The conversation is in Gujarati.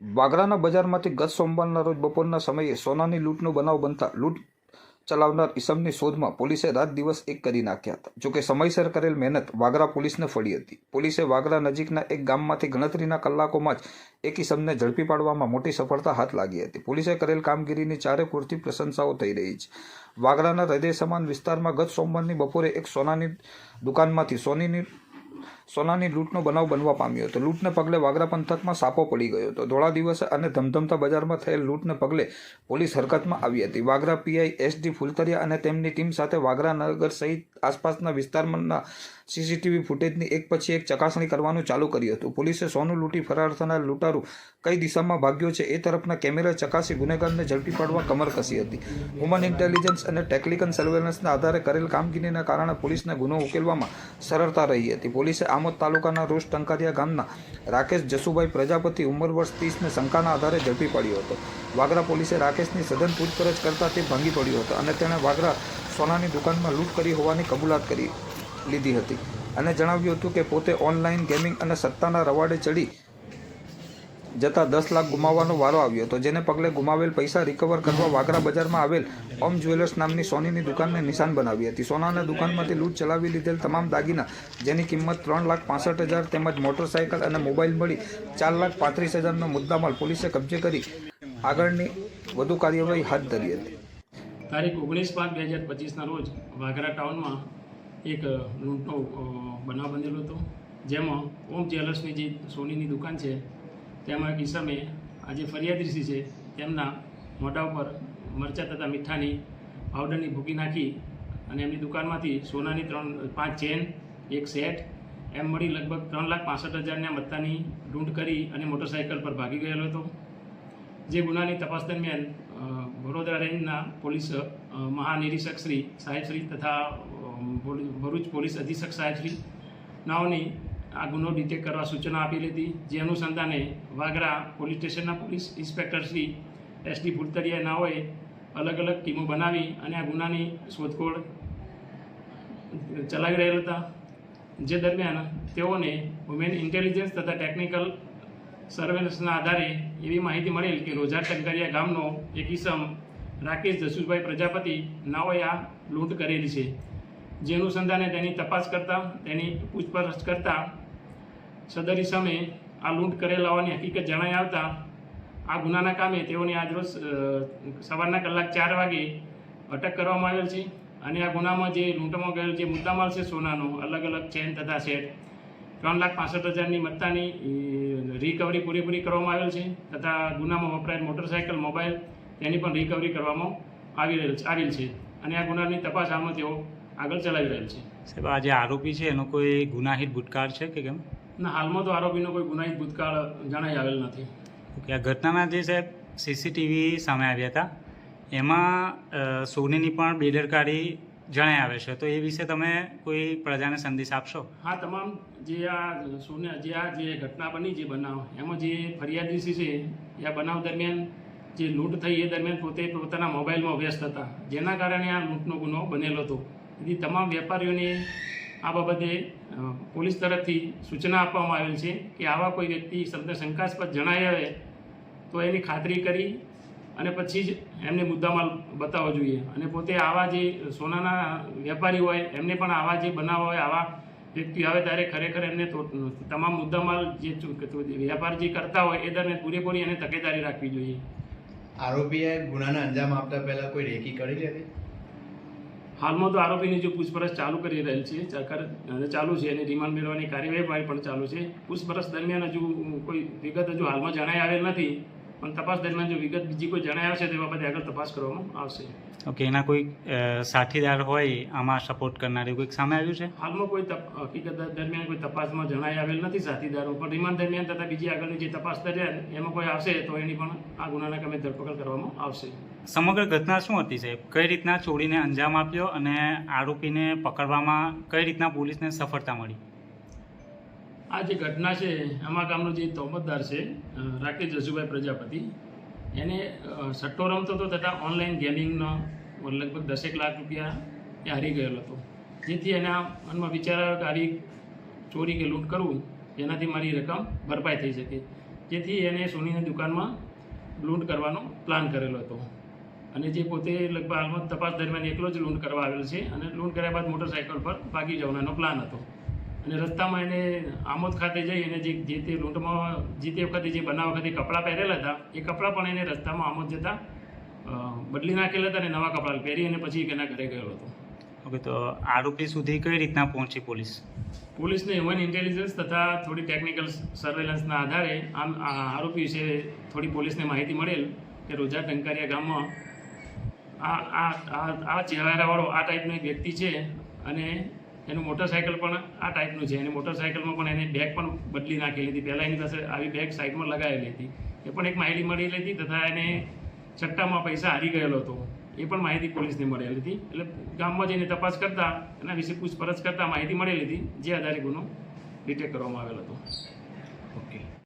વાગરાના બજારમાંથી ગત સોમવારના રોજ બપોરના સમયે સોનાની લૂંટનો બનાવ બનતા લૂંટ ચલાવનાર ઈસમની શોધમાં પોલીસે રાત દિવસ એક કરી નાખ્યા હતા. જોકે સમયસર કરેલ મહેનત વાગરા પોલીસને ફળી હતી. પોલીસે વાગરા નજીકના એક ગામમાંથી ગણતરીના કલાકોમાં જ એક ઈસમને ઝડપી પાડવામાં મોટી સફળતા હાથ લાગી હતી. પોલીસે કરેલ કામગીરીની ચારેકોરથી પ્રશંસાઓ થઈ રહી છે. વાગરાના હૃદય સમાન વિસ્તારમાં ગત સોમવારની બપોરે એક સોનાની દુકાનમાંથી સોનાની લૂંટનો બનાવ બનવા પામ્યો હતો. લૂંટને પગલે વાગરા પંથકમાં સાપો પડી ગયો હતો. ધોળા દિવસે અને ધમધમતા બજારમાં થયેલ લૂંટને પગલે પોલીસ હરકતમાં આવી હતી. વાગરા પીઆઈ SD ફુલતરિયા અને તેમની ટીમ સાથે વાગરા નગર સહિત આસપાસના વિસ્તારના CCTV ફૂટેજની એક પછી એક ચકાસણી કરવાનું ચાલુ કર્યું હતું. પોલીસે સોનું લૂંટી ફરાર થનાર લૂંટારૂ કઈ દિશામાં ભાગ્યો છે એ તરફના કેમેરા ચકાસી ગુનેગારને ઝડપી પાડવા કમર કસી હતી. હ્યુમન ઇન્ટેલિજન્સ અને ટેકનિકલ સર્વેલન્સના આધારે કરેલ કામગીરીના કારણે પોલીસને ગુનો ઉકેલવામાં સરળતા રહી હતી. પોલીસે આમોદ તાલુકાના રોજ ટંકારિયા ગામના રાકેશ જસુભાઈ પ્રજાપતિ ઉંમર વર્ષ 30ને શંકાના આધારે ઝડપી પાડ્યો હતો. વાગરા પોલીસે રાકેશની સઘન પૂછપરછ કરતા તે ભાંગી પડ્યો હતો અને તેણે વાગરા સોનાની દુકાનમાં લૂંટ કરી હોવાની કબૂલાત કરી લીધી હતી અને જણાવ્યું હતું કે પોતે ઓનલાઈન ગેમિંગ અને સટ્ટાના રવાડે ચડી જતા 10 લાખ ગુમાવવાનો વારો આવ્યો હતો, જેને પગલે ગુમાવેલ પૈસા રિકવર કરવા વાગરા બજારમાં આવેલ ઓમ જ્વેલર્સ નામની સોનીની દુકાનને નિશાન બનાવી હતી. સોનાના દુકાનમાંથી લૂંટ ચલાવી લીધેલ તમામ દાગીના, જેની કિંમત 3,65,000 તેમજ મોટરસાયકલ અને મોબાઈલ મળી 4,35,000નો મુદ્દામાલ પોલીસે કબજે કરી આગળની વધુ કાર્યવાહી હાથ ધરી હતી. તારીખ 19/5/2025ના રોજ વાગરા ટાઉનમાં એક લૂંટનો બનાવ બનેલો હતો, જેમાં ઓમ જ્વેલર્સની જે સોનીની દુકાન છે તેમાં એક ઈસમે આજે ફરિયાદી છે તેમના મોઢા ઉપર મરચાં તથા મીઠાની પાવડરની ભૂકી નાખી અને એમની દુકાનમાંથી સોનાની 5 ચેન, એક સેટ એમ મળી લગભગ 3,65,000ના મત્તાની લૂંટ કરી અને મોટરસાઇકલ પર ભાગી ગયેલો હતો. જે ગુનાની તપાસ દરમિયાન વડોદરા રેન્જના પોલીસ મહાનિરીક્ષક શ્રી સાહેબશ્રી તથા ભરૂચ પોલીસ અધિક્ષક સાહેબશ્રી નાઓની આ ગુનો ડિટેક્ટ કરવા સૂચના આપેલી હતી. જે અનુસંધાને વાગરા પોલીસ સ્ટેશનના police inspector Shri SD Fultariya નાઓએ અલગ અલગ ટીમો બનાવી અને આ ગુનાની શોધખોળ ચલાવી રહેલા હતા. જે દરમિયાન તેઓને હ્યુમન ઇન્ટેલિજન્સ તથા ટેકનિકલ સર્વેલન્સના આધારે એવી માહિતી મળેલ કે રોજા ટંકારિયા ગામનો એક ઈસમ રાકેશ જસુભાઈ પ્રજાપતિ નાઓએ આ લૂંટ કરેલી છે. જે અનુસંધાને તેની તપાસ કરતાં તેની પૂછપરછ કરતાં સદર ઈસમે આ લૂંટ કરેલ હોવાની હકીકત જણાઈ આવતા આ ગુનાના કામે તેઓની આજરોજ સવારના કલાક 4 વાગે અટક કરવામાં આવેલ છે અને આ ગુનામાં જે લૂંટમાં ગયેલ જે મુદ્દામાલ છે સોનાનો અલગ અલગ ચેન તથા સેટ 3,65,000ની મત્તાની રિકવરી પૂરેપૂરી કરવામાં આવેલ છે તથા ગુનામાં વપરાયેલ મોટરસાઇકલ, મોબાઈલ તેની પણ રિકવરી કરવામાં આવેલ છે અને આ ગુનાની તપાસ હાલમાં તેઓ આગળ ચલાવી રહેલ છે. સાહેબ, આ જે આરોપી છે એનો કોઈ ગુનાહિત ભૂતકાળ છે કે કેમ? ના, હાલમાં તો આરોપીનો કોઈ ગુનાહિત ભૂતકાળ જણાઈ આવેલ નથી. ઓકે, આ ઘટનાના જે સાહેબ CCTV સામે આવ્યા હતા એમાં સોનીની પણ બેદરકારી જણાઈ આવે છે, તો એ વિશે તમે કોઈ પ્રજાને સંદેશ આપશો? હા, તમામ જે આ ઘટના બની, જે બનાવ એમાં જે ફરિયાદી છે એ આ બનાવ દરમિયાન જે લૂંટ થઈ એ દરમિયાન પોતે પોતાના મોબાઈલમાં વ્યસ્ત હતા, જેના કારણે આ લૂંટનો ગુનો બનેલો હતો. તેથી તમામ વેપારીઓને આ બાબતે પોલીસ તરફથી સૂચના આપવામાં આવેલ છે કે આવા કોઈ વ્યક્તિ શંકાસ્પદ જણાઈ આવે તો એની ખાતરી કરી અને પછી જ એમને મુદ્દામાલ બતાવવો જોઈએ. અને પોતે આવા જે સોનાના વેપારી હોય એમને પણ આવા જે બનાવ હોય, આવા વ્યક્તિ આવે ત્યારે ખરેખર એમને તમામ મુદ્દામાલ જે વેપાર જે કરતા હોય એ દરમિયાન પૂરેપૂરી એને તકેદારી રાખવી જોઈએ. આરોપીએ ગુનાને અંજામ આપતા પહેલા કોઈ રેકી કરી હતી? હાલમાં તો આરોપીની જો પૂછપરછ ચાલુ કરી રહેલ છે, ચાલુ છે અને રિમાન્ડ મેળવવાની કાર્યવાહી પણ ચાલુ છે. પૂછપરછ દરમિયાન હજુ કોઈ વિગત હજુ હાલમાં જણાઈ આવેલ નથી, પણ તપાસ દરમિયાન જો વિગત બીજી કોઈ જણાઈ આવશે તો એ બાબતે આગળ તપાસ કરવામાં આવશે. ઓકે, એના કોઈ સાથીદાર હોય આમાં સપોર્ટ કરનારી કોઈક સામે આવ્યું છે? હાલમાં કોઈ હકીકત દરમિયાન કોઈ તપાસમાં જણાઈ આવેલ નથી સાથીદારો, પણ રિમાન્ડ દરમિયાન તથા બીજી આગળની જે તપાસ દરમિયાન એમાં કોઈ આવશે તો એની પણ આ ગુનાના કામે ધરપકડ કરવામાં આવશે. સમગ્ર ઘટના શું હતી સાહેબ? કઈ રીતના ચોરીને અંજામ આપ્યો અને આરોપીને પકડવામાં કઈ રીતના પોલીસને સફળતા મળી? આ જે ઘટના છે આમાં ગામનો જે તોમતદાર છે રાકેશ જસુભાઈ પ્રજાપતિ, એને સટ્ટો રમતો હતો તથા ઓનલાઈન ગેમિંગનો લગભગ 10 લાખ રૂપિયા એ હારી ગયેલો હતો. જેથી એના મનમાં વિચાર આવ્યો કે આવી ચોરી કે લૂંટ કરવું જેનાથી મારી રકમ ભરપાઈ થઈ શકે. જેથી એને સોનીની દુકાનમાં લૂંટ કરવાનો પ્લાન કરેલો હતો અને જે પોતે લગભગ હાલમાં તપાસ દરમિયાન એકલો જ લૂંટ કરવા આવેલ છે અને લૂંટ કર્યા બાદ મોટરસાઇકલ પર ભાગી જવાનો પ્લાન હતો અને રસ્તામાં એને આમોદ ખાતે જઈ અને જે તે લૂંટમાં જીતે વખતે જે બનાવ વખતે કપડાં પહેરેલા હતા એ કપડાં પણ એને રસ્તામાં આમોદ જતાં બદલી નાખેલા હતા અને નવા કપડાં પહેરી અને પછી એના ઘરે ગયેલો હતો. ઓકે, તો આરોપી સુધી કઈ રીતના પહોંચી પોલીસ? પોલીસને હ્યુમન ઇન્ટેલિજન્સ તથા થોડી ટેકનિકલ સર્વેલન્સના આધારે આ આરોપી વિશે થોડી પોલીસને માહિતી મળેલ કે રોજા ટંકારિયા ગામમાં આ ચહેરાવાળો આ ટાઈપનો એક વ્યક્તિ છે અને એનું મોટરસાઇકલ પણ આ ટાઈપનું છે અને મોટરસાઇકલમાં પણ એને બેગ પણ બદલી નાખેલી હતી. પહેલાં એની પાસે આવી બેગ સાઈડમાં લગાવેલી હતી એ પણ એક માહિતી મળેલી હતી તથા એને સટ્ટામાં પૈસા હારી ગયેલો હતો એ પણ માહિતી પોલીસને મળેલી હતી. એટલે ગામમાં જઈને તપાસ કરતાં એના વિશે પૂછપરછ કરતાં માહિતી મળેલી હતી જે આધારે ગુનો ડિટેક્ટ કરવામાં આવેલો હતો. ઓકે.